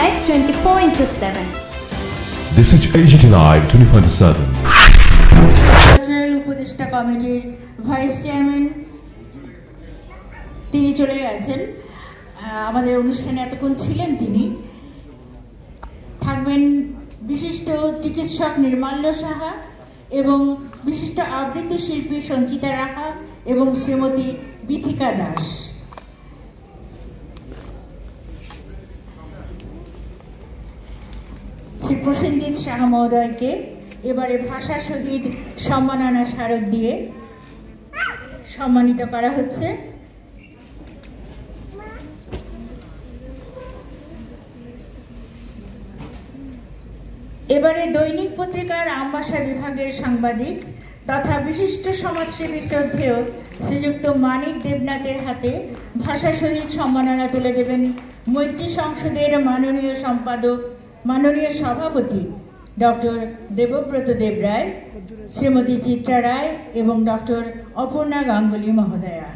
Live 24/7. This is AGT Live 24/7. Cultural উপদেষ্টা কমিটির vice chairman তিনি চলে গেছেন। আমাদের অনুষ্ঠানে এতক্ষণ ছিলেন তিনি। থাকবেন বিশিষ্ট চিকিৎসক নির্মাল্য সাহা এবং বিশিষ্ট আবৃত্তি শিল্পী সঞ্চিতা রাহা এবং শ্রীমতী বিথিকা দাস। শ্রী প্রসেনজিৎ সাহা মহোদয়কে এবারে ভাষা শহীদ সম্মাননা স্মারক দিয়ে সম্মানিত করা হচ্ছে। এবারে দৈনিক পত্রিকার আমবাসা বিভাগের সাংবাদিক তথা বিশিষ্ট সমাজসেবী শ্রদ্ধেয় শ্রীযুক্ত মানিক দেবনাথের হাতে ভাষা শহীদ সম্মাননা তুলে দেবেন মৈত্রী সংসদের মাননীয় সম্পাদক মাননীয় সভাপতি ডক্টর দেবব্রত দেবরায়, শ্রীমতী চিত্রা রায় এবং ডক্টর অপর্ণা গাঙ্গুলি মহোদয়া।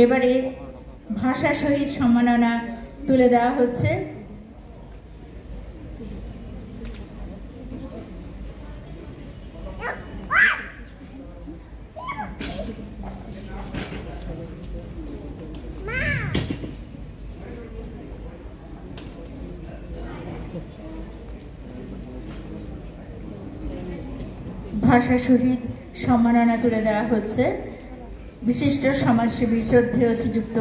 এবারে ভাষা শহীদ সম্মাননা তুলে দেওয়া হচ্ছে। ভাষা শহীদ সম্মাননা তুলে দেওয়া হচ্ছে বিশিষ্ট সমাজসেবী শ্রদ্ধেয় শ্রীযুক্ত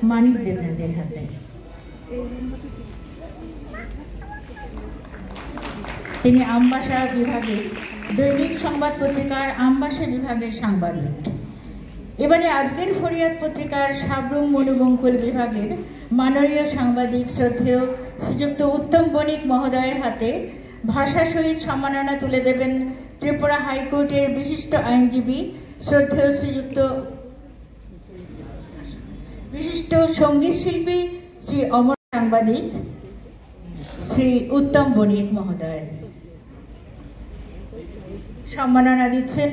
মানিক দেবনাথের হাতে। তিনি আমবাসা বিভাগের দৈনিক সংবাদ পত্রিকার আমবাসা বিভাগের সাংবাদিক। এবারে আজকের ফরিয়াদ পত্রিকার সাবরুম মনুবঙ্কুল বিভাগের মাননীয় সাংবাদিক শ্রদ্ধেয় শ্রীযুক্ত উত্তম বণিক মহোদয়ের হাতে ভাষা শহীদ সম্মাননা তুলে দেবেন ত্রিপুরা হাইকোর্টের বিশিষ্ট আইনজীবী শ্রদ্ধেয় শ্রীযুক্ত বিশিষ্ট সঙ্গীত শিল্পী শ্রী অমর সাংবাদিক শ্রী উত্তম বণিক মহোদয়। সম্মাননা দিচ্ছেন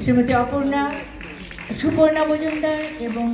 শ্রীমতী সুপর্ণা মজুমদার এবং